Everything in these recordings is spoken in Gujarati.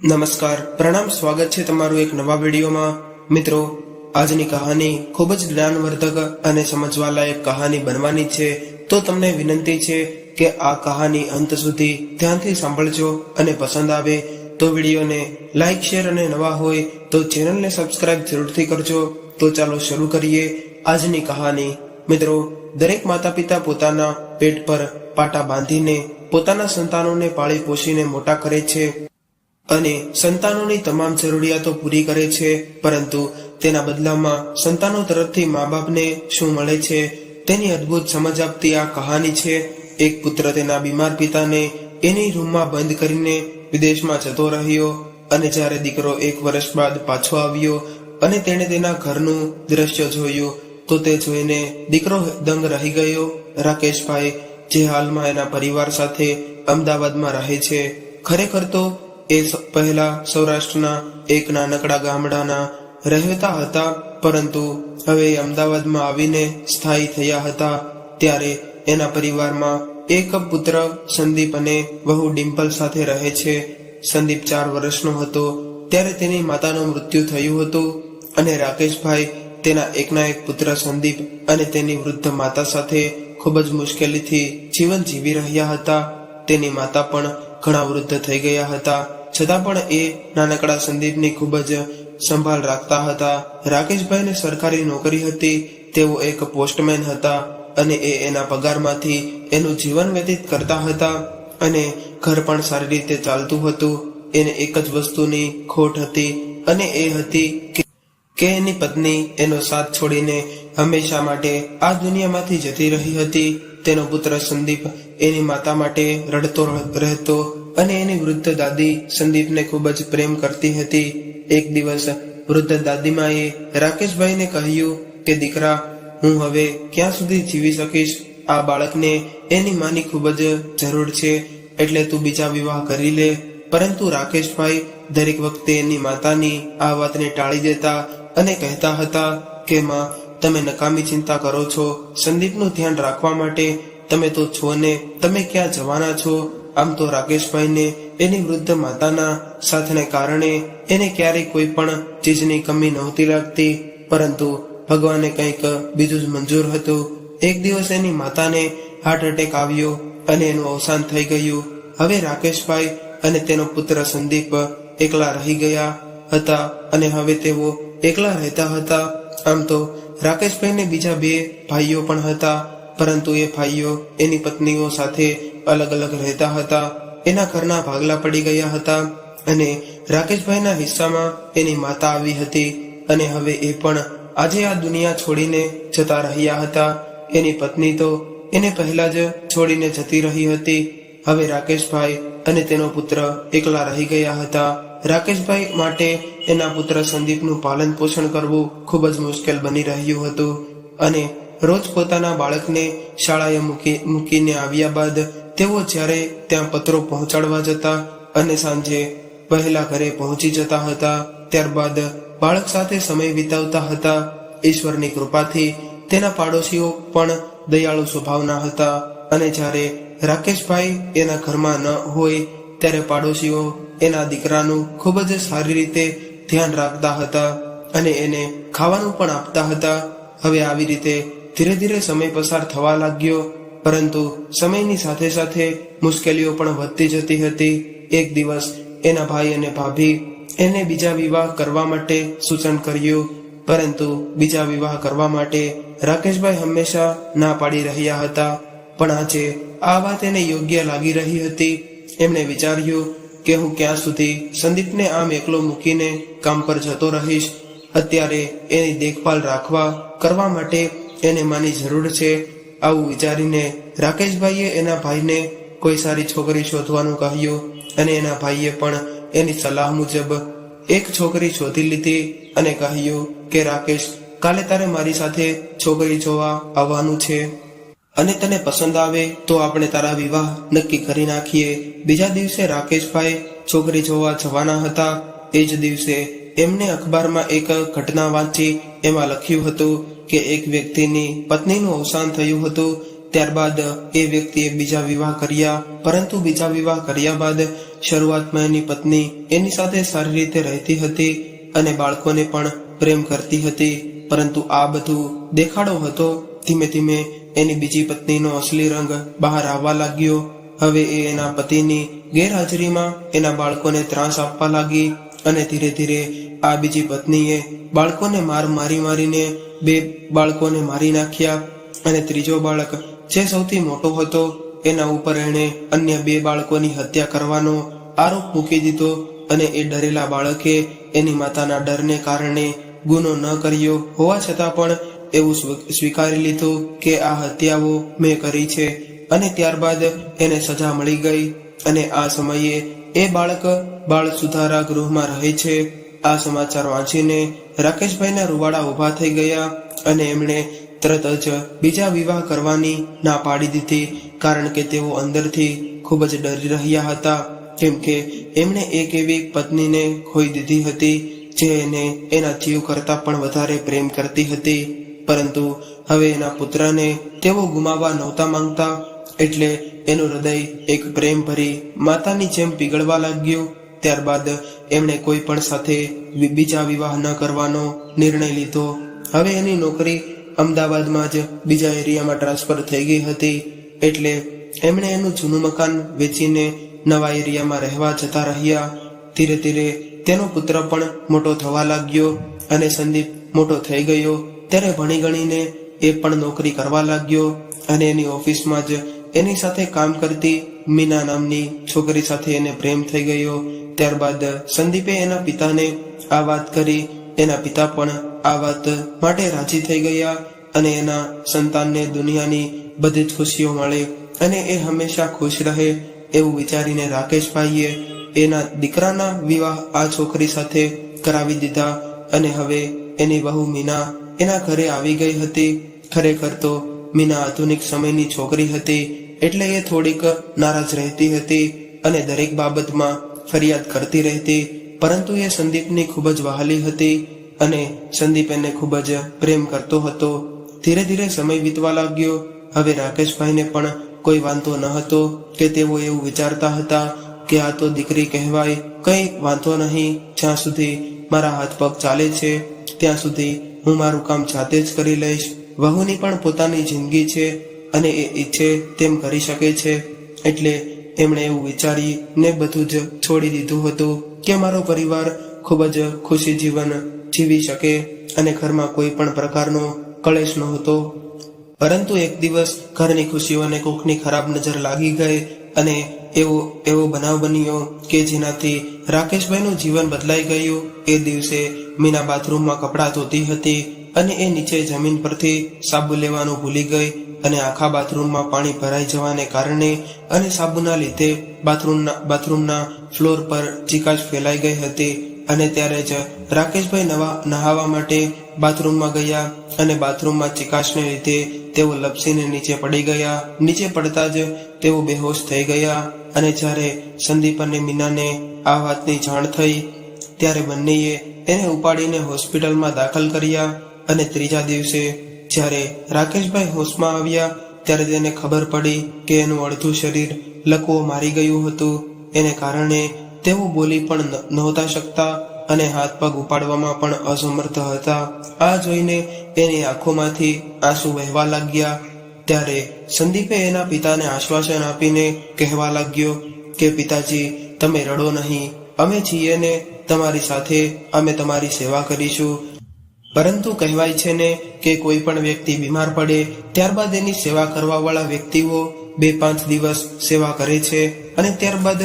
નમસ્કાર, પ્રણામ, સ્વાગત છે તમારું એક નવા વિડીયોમાં। મિત્રો, આજની કહાની ખૂબ જ જ્ઞાનવર્ધક અને સમજવાલાયક કહાની બનવાની છે, તો તમને વિનંતી છે કે આ કહાની અંત સુધી ધ્યાનથી સાંભળજો અને પસંદ આવે તો વિડીયોને લાઈક, શેર અને નવા હોય તો ચેનલને સબસ્ક્રાઇબ જરૂરથી કરજો। તો ચાલો શરૂ કરીએ આજની કહાની। મિત્રો, દરેક માતા પિતા પોતાના પેટ પર પાટા બાંધીને પોતાના સંતાનોને પાળી પોષીને મોટા કરે છે અને સંતાનોની તમામ જરૂરિયાતો પૂરી કરે છે, પરંતુ તેના બદલામાં સંતાનો તરફથી મા બાપને શું મળે છે તેની અદ્ભુત સમજ આપતી આ કહાની છે। એક પુત્ર તેના બીમાર પિતાને એની રૂમમાં બંધ કરીને વિદેશમાં જતો રહ્યો અને જ્યારે દીકરો 1 વર્ષ બાદ પાછો આવ્યો અને તેણે તેના ઘરનું દ્રશ્ય જોયું તો તે જોઈને દીકરો દંગ રહી ગયો। રાકેશભાઈ, જે હાલમાં એના પરિવાર સાથે અમદાવાદમાં રહે છે, ખરેખર તો એ પહેલા સૌરાષ્ટ્રના એક નાનકડા ગામડાના રહેતા હતા, પરંતુ હવે અમદાવાદમાં આવીને સ્થાયી થયા હતા। ત્યારે એના પરિવારમાં એક પુત્ર સંદીપ અને વહુ ડિમ્પલ સાથે રહે છે। સંદીપ 4 વર્ષનો હતો ત્યારે તેની માતાનું મૃત્યુ થયું હતું અને રાકેશભાઈ તેના એકના એક પુત્ર સંદીપ અને તેની વૃદ્ધ માતા સાથે ખૂબ જ મુશ્કેલીથી જીવન જીવી રહ્યા હતા। તેની માતા પણ ઘણા વૃદ્ધ થઈ ગયા હતા, છતાં પણ એ નાનકડા સંદીપની ખૂબ જ સંભાળ રાખતા હતા। રાકેશભાઈને સરકારી નોકરી હતી, તેઓ એક પોસ્ટમેન હતા અને એના પગારમાંથી એનું જીવન વ્યતીત કરતા હતા અને ઘર પણ સારી રીતે ચાલતું હતું। એને એક જ વસ્તુની ખોટ હતી અને એ હતી કે એની પત્ની એનો સાથ છોડીને હંમેશા માટે આ દુનિયામાંથી જતી રહી હતી। તેનો પુત્ર સંદીપ એની માતા માટે રડતો રહેતો અને એની વૃદ્ધ દાદી સંદીપને ખૂબ જ પ્રેમ કરતી હતી। એક દિવસ વૃદ્ધ દાદીમાએ રાકેશભાઈને કહ્યું કે દીકરા, હું હવે ક્યાં સુધી જીવી શકીશ? આ બાળકને એની માની ખૂબ જ જરૂર છે, એટલે તું બીજા વિવાહ કરી લે। પરંતુ રાકેશભાઈ દરેક વખતે એની માતાની આ વાતને ટાળી દેતા અને કહેતા હતા કે માં, તમે નકામી ચિંતા કરો છો, સંદીપનું ધ્યાન રાખવા માટે તમે તો છો ને, તમે ક્યાં જવાના છો? આમ તો રાકેશભાઈને એની વૃદ્ધ માતાના સાથને કારણે એને ક્યારેય કોઈ પણ ચીજની કમી નહોતી લાગતી, પરંતુ ભગવાને કંઈક બીજું જ મંજૂર હતું। એક દિવસ એની માતાને હાર્ટ એટેક આવ્યો અને એનું અવસાન થઈ ગયું। હવે રાકેશભાઈ અને તેનો પુત્ર સંદીપ એકલા રહી ગયા હતા અને હવે તેઓ એકલા રહેતા હતા। આમ તો રાકેશભાઈને બીજા 2 ભાઈઓ પણ હતા, પરંતુ એ ભાઈઓ એની પત્નીઓ સાથે અલગ અલગ રહેતા હતા। એના ઘરના ભાગલા પડી ગયા હતા અને રાકેશભાઈના હિસ્સામાં એની માતા આવી હતી અને હવે એ પણ આજે આ દુનિયા છોડીને જતા રહ્યા હતા। એની પત્ની તો એને પહેલા જ છોડીને જતી રહી હતી। હવે રાકેશભાઈ અને તેનો પુત્ર એકલા રહી ગયા હતા। રાકેશભાઈ માટે એના પુત્ર સંદીપનું પાલન પોષણ કરવું ખૂબ જ મુશ્કેલ બની રહ્યું હતું અને રોજ પોતાના બાળકને શાળાએ મૂકીને આવ્યા બાદ તેઓ જ્યારે ત્યાં પત્રો પહોંચાડવા જતા અને સાંજે વહેલા ઘરે પહોંચી જતા હતા, ત્યારબાદ બાળક સાથે સમય વિતાવતા હતા। ઈશ્વરની કૃપાથી તેના પાડોશીઓ પણ દયાળુ સ્વભાવના હતા અને જ્યારે રાકેશભાઈ એના ઘરમાં ન હોય ત્યારે પાડોશીઓ એના દીકરાનું ખૂબ જ સારી રીતે ધ્યાન રાખતા હતા અને એને ખાવાનું પણ આપતા હતા। હવે આવી રીતે ધીરે ધીરે સમય પસાર થવા લાગ્યો, પરંતુ સમયની સાથે સાથે મુશ્કેલીઓ પણ વધતી જતી હતી। એક દિવસ એના ભાઈ અને ભાભી એને બીજા વિવાહ કરવા માટે સૂચન કર્યું, પરંતુ બીજા વિવાહ કરવા માટે રાકેશભાઈ હંમેશા ના પાડી રહ્યા હતા। પણ આજે આ વાત એને યોગ્ય લાગી રહી હતી। એમણે વિચાર્યું કે હું ક્યાં સુધી સંદીપને આમ એકલો મૂકીને કામ પર જતો રહીશ? અત્યારે એની દેખભાળ કરવા માટે એને માની જરૂર છે। આવું વિચારીને રાકેશભાઈએ એના ભાઈને કોઈ સારી છોકરી શોધવાનું કહ્યું અને એના ભાઈએ પણ એની સલાહ મુજબ એક છોકરી શોધી લીધી અને કહ્યું કે રાકેશ, કાલે તારે મારી સાથે છોકરી જોવા આવવાનું છે અને તને પસંદ આવે તો આપણે તારા વિવાહ નક્કી કરી નાખીએ। બીજા દિવસે રાકેશભાઈ છોકરી જોવા જવાના હતા। એ જ દિવસે એમને અખબારમાં એક ઘટના વાંચી। એમાં લખ્યું હતું કે એક વ્યક્તિની પત્નીનું અવસાન થયું હતું, ત્યારબાદ એ વ્યક્તિએ બીજા વિવાહ કર્યા, પરંતુ બીજા વિવાહ કર્યા બાદ શરૂઆતમાં એની પત્ની એની સાથે સારી રીતે રહેતી હતી અને બાળકોને પણ પ્રેમ કરતી હતી, પરંતુ આ બધું દેખાડો હતો. ધીમે ધીમે એની બીજી પત્નીનો અસલી રંગ બહાર આવવા લાગ્યો. હવે એ એના પતિની ગેરહાજરીમાં એના બાળકોને ત્રાસ આપવા લાગી અને ધીરે ધીરે આ બીજી પત્નીએ બાળકોને મારીને 2 બાળકોને મારી નાખ્યા અને ત્રીજો બાળક જે સૌથી મોટો હતો એના ઉપર એણે અન્ય 2 બાળકોની હત્યા કરવાનો આરોપ મૂકી દીધો અને એ ડરેલા બાળકે એની માતાના ડરને કારણે ગુનો ન કર્યો હોવા છતાં પણ એવું સ્વીકારી લીધું કે આ હત્યાઓ મેં કરી છે અને ત્યારબાદ એને સજા મળી ગઈ. અને આ સમયે એ બાળક બાળ સુધારા ગૃહમાં રહે છે. આ સમાચાર વાંચીને રાકેશભાઈના રૂવાડા ઊભા થઈ ગયા અને એમણે તરત જ બીજા વિવાહ કરવાની ના પાડી દીધી, કારણ કે તેઓ અંદરથી ખૂબ જ ડરી રહ્યા હતા, કેમ કે એમણે એક એવી પત્નીને ખોઈ દીધી હતી જે એને એના જીવ કરતા પણ વધારે પ્રેમ કરતી હતી. પરંતુ હવે એના પુત્રને તેઓ ગુમાવવા નહોતા માંગતા, એટલે એનું હૃદય એક પ્રેમ ભરી માતાની જેમ પીગળવા લાગ્યું. ત્યારબાદ એમણે કોઈ પણ સાથે બીજા વિવાહ ન કરવાનો નિર્ણય લીધો. હવે એની નોકરી અમદાવાદમાં જ બીજા એરિયામાં ટ્રાન્સફર થઈ ગઈ હતી, એટલે એમણે એનું જૂનું મકાન વેચીને નવા એરિયામાં રહેવા જતા રહ્યા. ધીરે ધીરે તેનો પુત્ર પણ મોટો થવા લાગ્યો અને સંદીપ મોટો થઈ ગયો ત્યારે ભણી ગણીને એ પણ નોકરી કરવા લાગ્યો અને એની ઓફિસમાં જ એની સાથે કામ કરતી મીના નામની છોકરી સાથે એને પ્રેમ થઈ ગયો. ત્યારબાદ સંદીપે એના પિતાને આ વાત કરી. એના પિતા પણ આ વાત માટે રાજી થઈ ગયા અને એના સંતાનને દુનિયાની બધી જ ખુશીઓ મળે અને એ હંમેશા ખુશ રહે એવું વિચારીને રાકેશભાઈએ એના દીકરાના વિવાહ આ છોકરી સાથે કરાવી દીધા અને હવે એની વહુ મીના એના ઘરે આવી ગઈ હતી. ખરેખર તો મીના આધુનિક સમયની છોકરી હતી, એટલે એ થોડીક નારાજ રહેતી હતી અને દરેક બાબતમાં ફરિયાદ કરતી રહેતી, પરંતુ એ સંદીપની ખૂબ જ વહાલી હતી અને સંદીપ એને ખૂબ જ પ્રેમ કરતો હતો. ધીરે ધીરે સમય વીતવા લાગ્યો. હવે રાકેશભાઈને પણ કોઈ વાંધો ન હતો કે તેઓ એવું વિચારતા હતા કે આ તો દીકરી કહેવાય, કંઈ વાંધો નહીં, જ્યાં સુધી મારા હાથ પગ ચાલે છે ત્યાં સુધી હું મારું કામ જાતે જ કરી લઈશ. વહુની પણ પોતાની જિંદગી છે અને એ ઈચ્છે તેમ કરી શકે છે, એટલે એમણે એવું વિચારીને બધું જ છોડી દીધું હતું કે મારો પરિવાર ખૂબ જ ખુશી જીવન જીવી શકે અને ઘરમાં કોઈ પણ પ્રકારનો કલેશ નહોતો. પરંતુ એક દિવસ ઘરની ખુશીઓને કોકની ખરાબ નજર લાગી ગઈ અને એવો બનાવ બન્યો કે જેનાથી રાકેશભાઈનું જીવન બદલાઈ ગયું. એ દિવસે મીના બાથરૂમમાં કપડાં ધોતી હતી અને એ નીચે જમીન પરથી સાબુ લેવાનું ભૂલી ગઈ અને આખા બાથરૂમમાં પાણી ભરાઈ જવાને કારણે અને સાબુના લીધે બાથરૂમના ફ્લોર પર ચીકાશ ફેલાઈ ગઈ હતી. અને ત્યારે જ રાકેશભાઈ નહાવા માટે બાથરૂમમાં ગયા અને બાથરૂમમાં ચીકાશને લીધે તેઓ લપસીને નીચે પડી ગયા. નીચે પડતા જ તેઓ બેહોશ થઈ ગયા અને જ્યારે સંદીપ અને મીનાને આ વાતની જાણ થઈ ત્યારે બંનેએ એને ઉપાડીને હોસ્પિટલમાં દાખલ કર્યા. અને ત્રીજા દિવસે જ્યારે રાકેશભાઈ હોશમાં આવ્યા ત્યારે તેને ખબર પડી કે એનું અડધું શરીર લકવો મારી ગયું હતું. એને કારણે તેઓ બોલી પણ નહોતા શકતા અને હાથ પગ ઉપાડવામાં પણ અસમર્થ હતા. આ જોઈને એની આંખોમાંથી આંસુ વહેવા લાગ્યા. ત્યારે સંદીપે એના પિતાને આશ્વાસન આપીને કહેવા લાગ્યો કે પિતાજી, તમે રડો નહીં, અમે છીએ ને તમારી સાથે, અમે તમારી સેવા કરીશું. પરંતુ કહેવાય છે ને કે કોઈ પણ વ્યક્તિ બીમાર પડે ત્યારબાદ એની સેવા કરવા વાળા વ્યક્તિઓ 2-5 દિવસ સેવા કરે છે અને ત્યારબાદ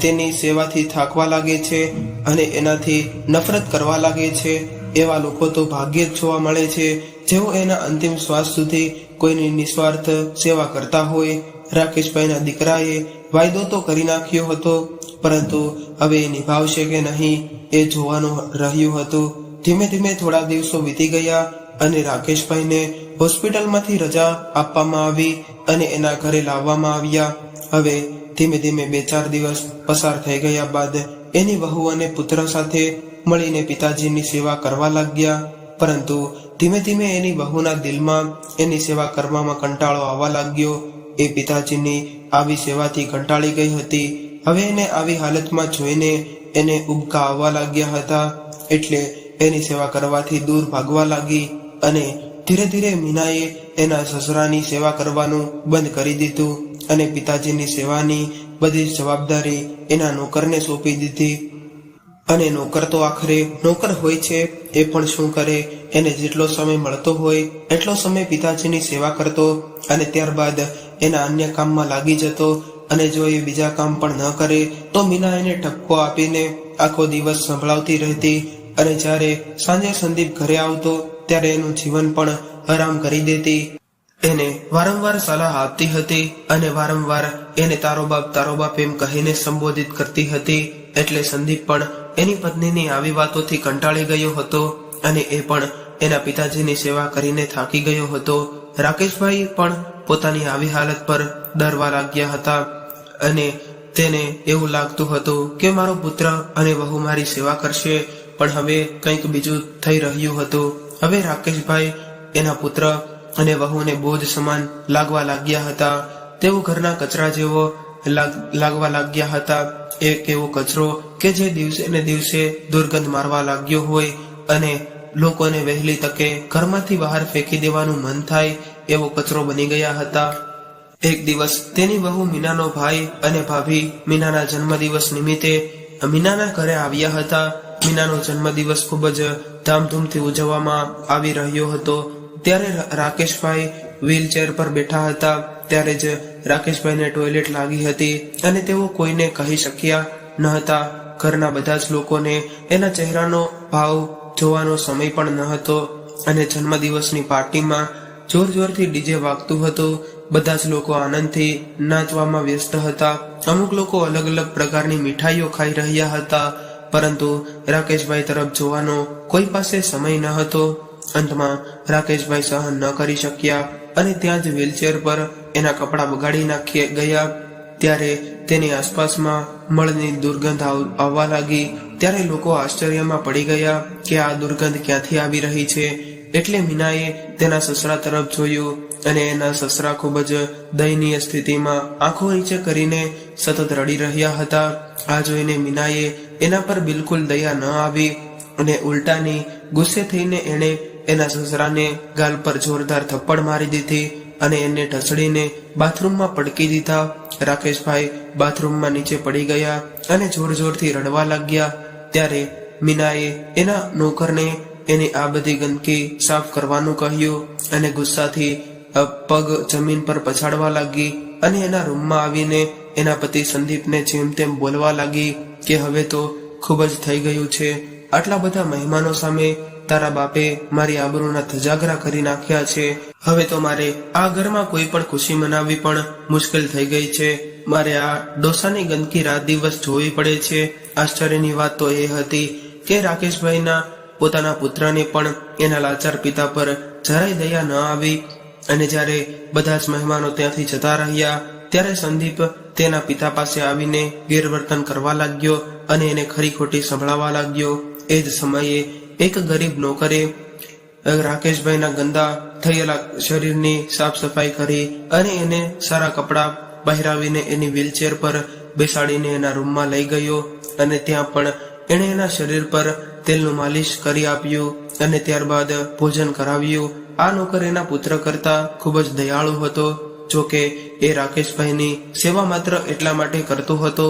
તેની સેવાથી થાકવા લાગે છે અને એનાથી નફરત કરવા લાગે છે. એવા લોકો તો ભાગ્યે જ જોવા મળે છે જેઓ એના અંતિમ શ્વાસ સુધી કોઈની નિસ્વાર્થ સેવા કરતા હોય. રાકેશભાઈના દીકરાએ વાયદો તો કરી નાખ્યો હતો, પરંતુ હવે એ નિભાવશે કે નહીં એ જોવાનું રહ્યું હતું. ધીમે ધીમે થોડા દિવસો વીતી ગયા અને રાકેશભાઈને હોસ્પિટલમાંથી રજા આપવામાં આવી અને એના ઘરે લાવવામાં આવ્યા. હવે ધીમે ધીમે 2-4 દિવસ પસાર થઈ ગયા બાદ એની વહુ અને પુત્ર સાથે મળીને પિતાજીની સેવા કરવા લાગ્યા. પરંતુ ધીમે ધીમે એની વહુના દિલમાં એની સેવા કરવામાં કંટાળો આવવા લાગ્યો. એ પિતાજીની આવી સેવાથી કંટાળી ગઈ હતી હવે એને આવી હાલતમાં જોઈને એને ઉબકા આવવા લાગ્યા હતા, એટલે એની સેવા કરવાથી દૂર ભાગવા લાગી અને ધીરે ધીરે મીનાએ એના સસરાની સેવા કરવાનું બંધ કરી દીધું અને પિતાજીની સેવાની બધી જવાબદારી એના નોકરને સોંપી દીધી. અને નોકર તો આખરે નોકર હોય છે, એ પણ શું કરે, એને જેટલો સમય મળતો હોય એટલો સમય પિતાજીની સેવા કરતો અને ત્યારબાદ એના અન્ય કામમાં લાગી જતો. અને જો એ બીજા કામ પણ ન કરે તો મીના એને ઠપકો આપીને આખો દિવસ સંભળાવતી રહેતી. અને જ્યારે સાંજે સંદીપ ઘરે આવતો ત્યારે એનું જીવન પણ આરામ કરી દેતી. એને વારંવાર સલાહ આપતી હતી અને વારંવાર એને તારો બાપ એમ કહીને સંબોધિત કરતી હતી. એટલે સંદીપ પણ એની પત્નીની આવી વાતોથી કંટાળી ગયો હતો અને એ પણ એના પિતાજીની સેવા કરીને થાકી ગયો હતો. રાકેશભાઈ પણ પોતાની આવી હાલત પર ડરવા લાગ્યા હતા અને તેને એવું લાગતું હતું કે મારો પુત્ર અને વહુ મારી સેવા કરશે, પણ હવે કંઈક બીજું થઈ રહ્યું હતું. હવે રાકેશભાઈ એના પુત્ર અને વહુને બોજ સમાન લાગવા લાગ્યા હતા. તેઓ ઘરના કચરા જેવો લાગવા લાગ્યા હતા. એક એવો કચરો કે જે દિવસે ને દિવસે દુર્ગંધ મારવા લાગ્યો હોય અને લોકોને વહેલી તકે ઘરમાંથી બહાર ફેંકી દેવાનું મન થાય એવો કચરો બની ગયા હતા. એક દિવસ તેની વહુ મીનાનો ભાઈ અને ભાભી મીનાના જન્મદિવસ નિમિત્તે મીનાના ઘરે આવ્યા હતા. મીનાનો જન્મદિવસ ખૂબ જ ધામધૂમથી ઉજવવામાં આવી રહ્યો હતો. ત્યારે રાકેશભાઈ વ્હીલચેર પર બેઠા હતા. ત્યારે જ રાકેશભાઈને ટોયલેટ લાગી હતી અને તેઓ કોઈને કહી શક્યા ન હતા. ઘરના બધા જ લોકોને એના ચહેરાનો ભાવ જોવાનો સમય પણ ન હતો. અને જન્મદિવસની પાર્ટીમાં જોર જોરથી ડીજે વાગતું હતું. બધા જ લોકો આનંદથી નાચવામાં વ્યસ્ત હતા. અમુક લોકો અલગ અલગ પ્રકારની મીઠાઈઓ ખાઈ રહ્યા હતા, પરંતુ રાકેશભાઈ તરફ જોવાનો કોઈ પાસે સમય ન હતો. અંતમાં રાકેશભાઈ સહન ન કરી શક્યા અને ત્યાં જ વ્હીલચેર પર એના કપડાં બગાડી નાખી ગયા. ત્યારે તેની આસપાસમાં મળની દુર્ગંધ આવવા લાગી. ત્યારે લોકો આશ્ચર્યમાં પડી ગયા કે આ દુર્ગંધ ક્યાંથી આવી રહી છે. એટલે મીનાએ તેના સસરા તરફ જોયું અને એના સસરા ખૂબ જ દયનીય સ્થિતિમાં આંખો નીચે કરીને સતત રડી રહ્યા હતા. આ જોઈને મીનાએ એના પર બિલકુલ દયા ન આવી અને ઉલટાની ગુસ્સે થઈને એણે એના સસરાને ગાલ પર જોરદાર થપ્પડ મારી દીધી અને એને ઢસડીને બાથરૂમમાં પટકી દીધા. રાકેશભાઈ બાથરૂમમાં નીચે પડી ગયા અને જોર જોરથી રડવા લાગ્યા. ત્યારે મીનાએ એના નોકરને એની આ બધી ગંદકી સાફ કરવાનું કહ્યું અને ગુસ્સાથી પગ જમીન પર પછાડવા લાગી અને એના રૂમમાં આવીને એના પતિ સંદીપને જેમ તેમ બોલવા લાગી કે હવે તો ખૂબ જ થઈ ગયું છે. આટલા બધા મહેમાનો સામે તારા બાપે મારી આબરૂના ધજાગરા કરી નાખ્યા છે. હવે તો મારે આ ઘરમાં કોઈ પણ ખુશી મનાવવી પણ મુશ્કેલ થઈ ગઈ છે. મારે આ ડોસાની ગંદકી રાત દિવસ જોવી પડે છે. આશ્ચર્યની વાત તો એ હતી કે રાકેશભાઈના પોતાના પુત્રને પણ એના લાચાર પિતા પર જરાય દયા ન આવી. અને જ્યારે બધા જ મહેમાનો ત્યાંથી જતા રહ્યા ત્યારે સંદીપ તેના પિતા પાસે આવીને ગેરવર્તન કરવા લાગ્યો અને એને ખરી ખોટી સંભળાવવા લાગ્યો. એ જ સમયે એક ગરીબ નોકરે રાકેશભાઈના ગંદા થયેલા શરીરની સાફ સફાઈ કરી અને એને સારા કપડાં પહેરાવીને એની વ્હીલચેર પર બેસાડીને એના રૂમમાં લઈ ગયો અને ત્યાં પણ એણે એના શરીર પર તેલનું માલિશ કરી આપ્યું અને ત્યારબાદ ભોજન કરાવ્યું. આ નોકર એના પુત્ર કરતા ખૂબ જ દયાળુ હતો. જોકે એ રાકેશભાઈની સેવા માત્ર એટલા માટે કરતો હતો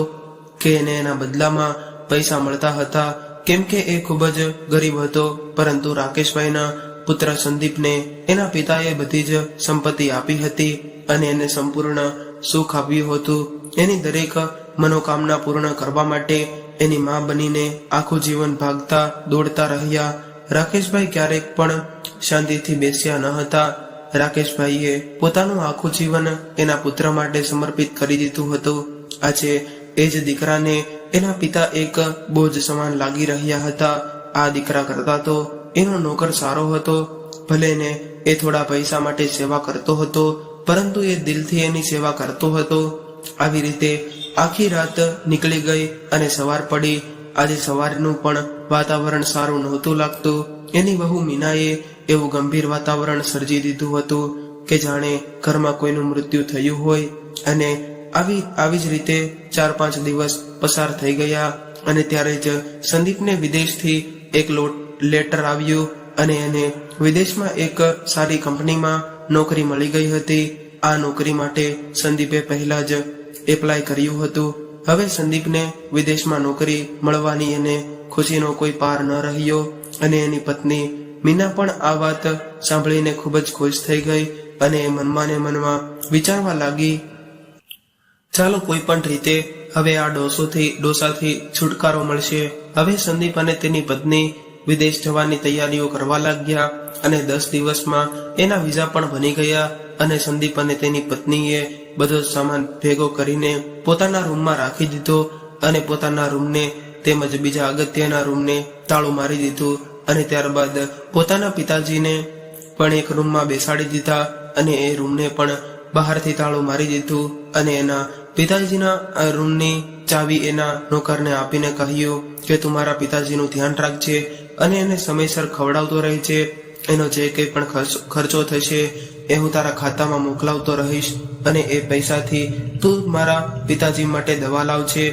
કે એને એના બદલામાં પૈસા મળતા હતા, કેમ કે એ ખૂબ જ ગરીબ હતો. પરંતુ રાકેશભાઈના પુત્ર સંદીપને એના પિતાએ બધી જ સંપત્તિ આપી હતી અને એને સંપૂર્ણ સુખ આપ્યું હતું. એની દરેક મનોકામના પૂર્ણ કરવા માટે એની માં બનીને આખું જીવન ભાગતા દોડતા રહ્યા. રાકેશભાઈ ક્યારેક પણ શાંતિથી બેસ્યા ન હતા. રાકેશભાઈએ પોતાનું આખું જીવન એના પુત્ર માટે સમર્પિત કરી દીધું હતું. આજે એ જ દીકરાને એના પિતા એક બોજ સમાન લાગી રહ્યા હતા. આ દીકરા કરતા તો એનો નોકર સારો હતો. ભલે ને એ થોડા પૈસા માટે સેવા કરતો હતો, પરંતુ એ દિલથી એની સેવા કરતો હતો. આવી રીતે આખી રાત નીકળી ગઈ અને સવાર પડી. આજે સવારનું પણ વાતાવરણ સારું નહોતું લાગતું. એની વહુ મીનાએ એવું ગંભીર વાતાવરણ સર્જી દીધું હતું કે જાણે ઘરમાં કોઈનું મૃત્યુ થયું હોય. અને આવી જ રીતે 4-5 દિવસ પસાર થઈ ગયા અને ત્યારે જ સંદીપને વિદેશથી એક લેટર આવ્યું અને એને વિદેશમાં એક સારી કંપનીમાં નોકરી મળી ગઈ હતી. આ નોકરી માટે સંદીપે પહેલા જ એપ્લાય કર્યું હતું. હવે સંદીપને વિદેશમાં નોકરી મળવાની એને ખુશીનો કોઈ પાર ન રહ્યો અને એની પત્ની મીના પણ આ વાત સાંભળીને ખૂબ જ ખુશ થઈ ગઈ અને મનમાં ને મનમાં વિચારવા લાગી, ચાલો કોઈ પણ રીતે હવે આ ડોસાથી છુટકારો મળશે. હવે સંદીપ અને તેની પત્ની વિદેશ જવાની તૈયારીઓ કરવા લાગ્યા અને 10 દિવસમાં એના વિઝા પણ બની ગયા અને સંદીપ અને તેની પત્નીએ બધો સામાન ભેગો કરીને પોતાના રૂમમાં રાખી દીધો અને પોતાના રૂમને તેમજ બીજા અગત્યના રૂમને તાળું મારી દીધું અને ત્યારબાદ પોતાના પિતાજીને પણ એક રૂમમાં બેસાડી દીધા અને એ રૂમને પણ બહારથી તાળું મારી દીધું અને એના પિતાજીના રૂમની ચાવી એના નોકરને આપીને કહ્યું કે તું મારા પિતાજીનું ધ્યાન રાખજે અને એને સમયસર ખવડાવતો રહેજે. એનો જે કંઈ પણ ખર્ચો થશે એ હું તારા ખાતામાં મોકલાવતો રહીશ અને એ પૈસાથી તું મારા પિતાજી માટે દવા લાવજે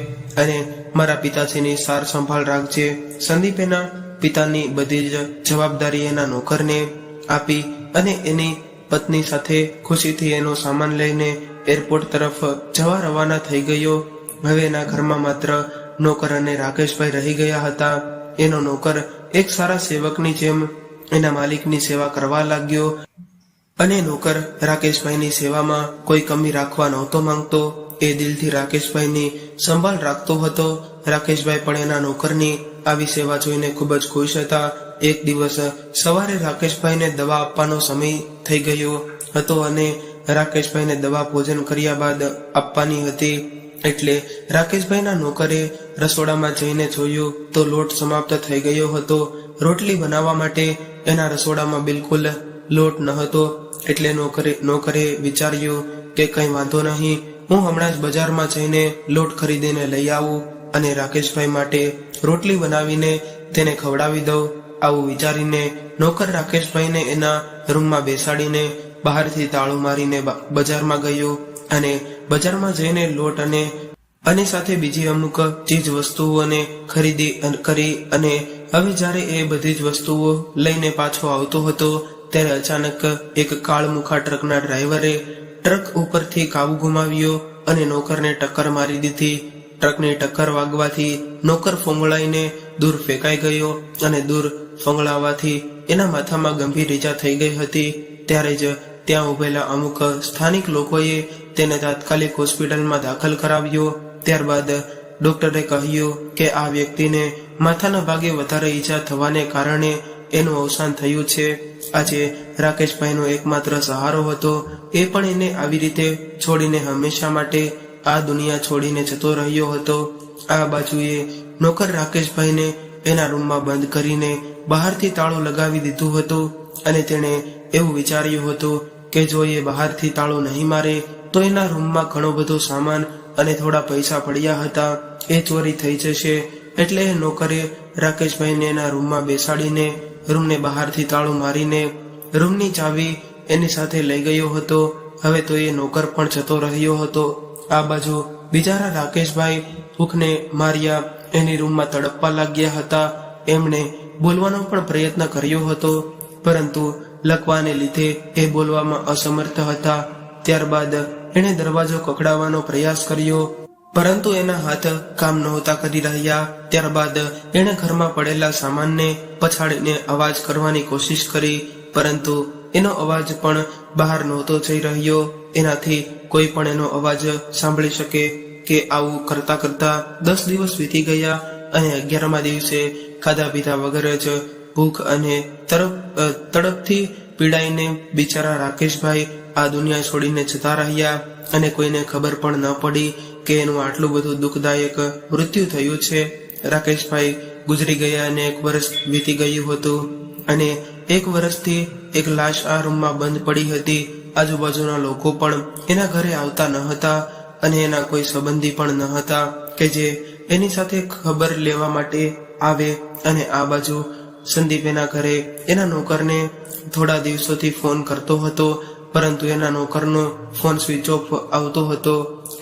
અને મારા પિતાજીની સાર સંભાળ રાખજે. સંદીપ એના પિતાની બધી જ જવાબદારી એના નોકરને આપી અને એની પત્ની સાથે ખુશીથી એનો સામાન લઈને એરપોર્ટ તરફ જવા રવાના થઈ ગયો. હવે એના ઘરમાં માત્ર નોકર અને રાકેશભાઈ રહી ગયા હતા. એનો નોકર એક સારા સેવકની જેમ એના માલિકની સેવા કરવા લાગ્યો અને નોકર રાકેશભાઈની સેવામાં કોઈ કમી રાખવા નહોતો માંગતો. એ દિલથી રાકેશભાઈની સંભાળ રાખતો હતો. રાકેશભાઈ પણ એના નોકરની આવી સેવા જોઈને ખૂબ જ ખુશ હતા. એક દિવસ સવારે રાકેશભાઈને દવા આપવાનો સમય થઈ ગયો હતો અને રાકેશભાઈને દવા ભોજન કર્યા બાદ આપવાની હતી. એટલે રાકેશભાઈના નોકરે રસોડામાં જઈને જોયું તો લોટ સમાપ્ત થઈ ગયો હતો. રોટલી બનાવવા માટે એના રસોડામાં બિલકુલ લોટ ન હતો. એટલે નોકરે વિચાર્યું કે કંઈ વાંધો નહીં, હું હમણાં જ બજારમાં જઈને લોટ ખરીદીને લઈ આવું અને રાકેશભાઈ માટે રોટલી બનાવીને તેને ખવડાવી દઉં. આવું વિચારીને નોકર રાકેશભાઈને એના રૂમમાં બેસાડીને બહારથી તાળું મારીને બજારમાં ગયો અને બજારમાં જઈને લોટ અને સાથે બીજી અમુક ચીજ વસ્તુઓને ખરીદી કરી અને હવે જ્યારે એ બધી જ વસ્તુઓ લઈને પાછો આવતો હતો ત્યારે અચાનક એક કાળમુખા ટ્રકના ડ્રાઈવરે ટ્રક ઉપરથી કાબુ ગુમાવ્યો અને નોકરને ટક્કર મારી દીધી. ટ્રકની ટક્કર વાગવાથી નોકર ફોંગળાઈને દૂર ફેંકાઈ ગયો અને દૂર ફોંગળાવાથી એના માથામાં ગંભીર ઈજા થઈ ગઈ હતી. ત્યારે જ ત્યાં ઉભેલા અમુક સ્થાનિક લોકોએ તેને તાત્કાલિક હોસ્પિટલમાં દાખલ કરાવ્યો. ત્યારબાદ ડોક્ટરે કહ્યું કે આ વ્યક્તિને માથાના ભાગે વધારે ઈજા થવાને કારણે એનું અવસાન થયું છે. આજે રાકેશભાઈનો એકમાત્ર સહારો હતો. એ પણ એને આવી રીતે છોડીને હંમેશા માટે આ દુનિયા છોડીને જતો રહ્યો હતો. આ બાજુએ નોકર રાકેશભાઈને એના રૂમમાં બંધ કરીને બહારથી તાળું લગાવી દીધું હતું અને તેણે એવું વિચાર્યું હતું કે જો એ બહારથી તાળું નહીં મારે તો એના રૂમમાં ઘણો બધો સામાન અને થોડા પૈસા પડ્યા હતા એ ચોરી થઈ જશે. એટલે નોકરે રાકેશભાઈને એના રૂમમાં બેસાડીને રૂમને બહારથી તાળું મારીને રૂમની ચાવી એની સાથે લઈ ગયો હતો. હવે તો એ નોકર પણ જતો રહ્યો હતો. આ બાજુ બિચારા રાકેશભાઈ ભૂખને માર્યા એની રૂમમાં તડપવા લાગ્યા હતા. એમણે બોલવાનો પણ પ્રયત્ન કર્યો હતો પરંતુ લકવાને લીધે એ બોલવામાં અસમર્થ હતા. ત્યારબાદ એણે દરવાજો ખખડાવવાનો પ્રયાસ કર્યો પરંતુ એના હાથ કામ નહોતા કરી રહ્યા. ત્યારબાદ એણે ઘરમાં પડેલા સામાનને પછાડીને અવાજ કરવાની કોશિશ કરી પરંતુ એનો અવાજ પણ બહાર નહોતો જઈ રહ્યો. એનાથી કોઈ પણ એનો અવાજ સાંભળી શકે કે આવું કરતા કરતા 10 દિવસ વીતી ગયા અને 11મા દિવસે ખાધા પીધા વગર જ ભૂખ અને તડપથી પીડાઈને બિચારા રાકેશભાઈ આ દુનિયા છોડીને જતા રહ્યા અને કોઈને ખબર પણ ન પડી કે એનું આટલું બધું દુઃખદાયક મૃત્યુ થયું છે. રાકેશભાઈ ગુજરી ગયા અને 1 વર્ષ વીતી ગયું હતું અને 1 વર્ષથી એક લાશ આ રૂમમાં બંધ પડી હતી. આજુબાજુના લોકો પણ એના ઘરે આવતા ન હતા અને એના કોઈ સંબંધી પણ ન હતા કે જે એની સાથે ખબર લેવા માટે આવે. અને આ બાજુ સંદીપ એના ઘરે એના નોકરને થોડા દિવસોથી ફોન કરતો હતો પરંતુ એના નોકરનો ફોન સ્વિચ ઓફ આવતો હતો.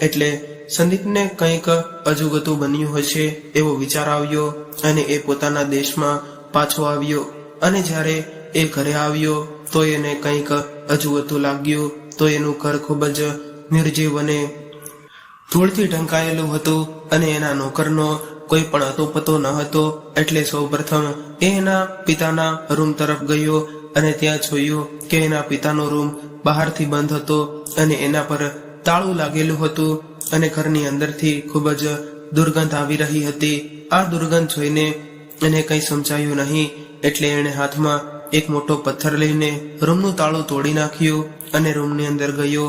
એટલે સંદીપને કંઈક અજુગતું બન્યું હશે એવો વિચાર આવ્યો અને એ પોતાના દેશમાં પાછો આવ્યો. અને જ્યારે એ ઘરે આવ્યો તો એને કંઈક અજુગતું લાગ્યું. તો એનું ઘર ખૂબ જ નિર્જીવ અને ધૂળથી ઢંકાયેલું હતું અને એના નોકરનો કોઈ પણ અતોપતો ન હતો. એટલે સૌપ્રથમ એ એના પિતાના રૂમ તરફ ગયો અને ત્યાં જોયું કે એના પિતાનો રૂમ બહારથી બંધ હતો અને એના પર તાળું લાગેલું હતું અને ઘરની અંદરથી ખૂબ જ દુર્ગંધ આવી રહી હતી. આ દુર્ગંધ જોઈને એને કંઈ સમજાયું નહીં. એટલે એણે હાથમાં એક મોટો પથ્થર લઈને રૂમનું તાળું તોડી નાખ્યું અને રૂમની અંદર ગયો.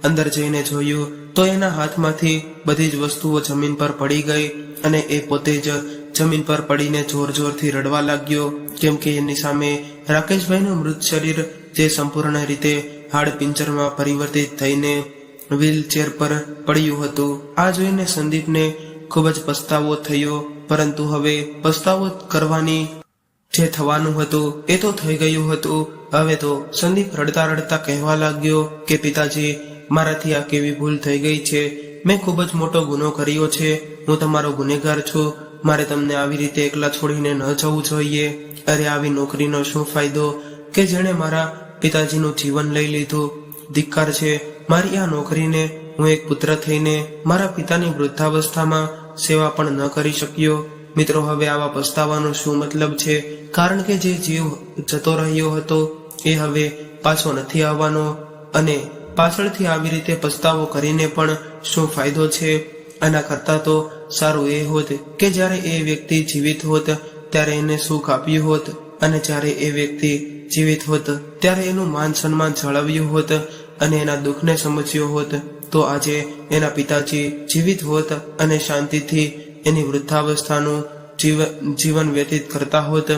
અંદર જઈને જોયું તો એના હાથમાંથી બધી જ વસ્તુઓ જમીન પર પડી ગઈ અને એ પોતે જ જમીન પર પડીને જોર જોરથી રડવા લાગ્યો, કેમ કે એની સામે રાકેશભાઈનું મૃત શરીર જે સંપૂર્ણ રીતે હાડપિંજરમાં પરિવર્તિત થઈને વ્હીલચેર પર પડ્યું હતું. આ જોઈને સંદીપને ખૂબ જ પસ્તાવો થયો, પરંતુ હવે પસ્તાવો કરવાની જે થવાનું હતું એ તો થઈ ગયું હતું. હવે તો સંદીપ રડતા રડતા કહેવા લાગ્યો કે પિતાજી, મારાથી આ કેવી ભૂલ થઈ ગઈ છે. મેં ખૂબ જ મોટો ગુનો કર્યો છે. હું તમારો ગુનેગાર છું. મારે તમને આવી રીતે એકલા છોડીને ન જવું જોઈએ. અરે આવી નોકરીનો શું ફાયદો કે જેણે મારા પિતાજીનું જીવન લઈ લીધું. ધિક્કાર છે મારી આ નોકરીને. હું એક પુત્ર થઈને મારા પિતાની વૃદ્ધાવસ્થામાં સેવા પણ ન કરી શક્યો. મિત્રો, હવે આવા પસ્તાવાનો શું મતલબ છે? કારણ કે જે જીવ જતો રહ્યો હતો એ હવે પાછો નથી આવવાનો અને પાછળથી આવી રીતે પસ્તાવો કરીને પણ શું ફાયદો છે? આના કરતાં તો સારું એ હોત કે જ્યારે એ વ્યક્તિ જીવિત હોત ત્યારે એને સુખ આપ્યું હોત અને જ્યારે એ વ્યક્તિ જીવિત હોત ત્યારે એનું માન સન્માન જાળવ્યું હોત અને એના દુઃખને સમજ્યો હોત. તો આજે એના પિતાજી જીવિત હોત અને શાંતિથી એની વૃદ્ધાવસ્થાનું જીવન વ્યતીત કરતા હોત.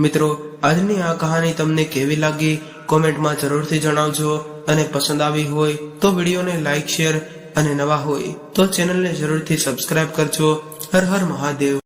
મિત્રો, આજની આ કહાની તમને કેવી લાગી કોમેન્ટમાં જરૂરથી જણાવજો અને પસંદ આવી હોય તો વિડીયોને લાઈક, શેર અને નવા હોય તો ચેનલને જરૂરથી સબસ્ક્રાઇબ કરજો. હર હર મહાદેવ.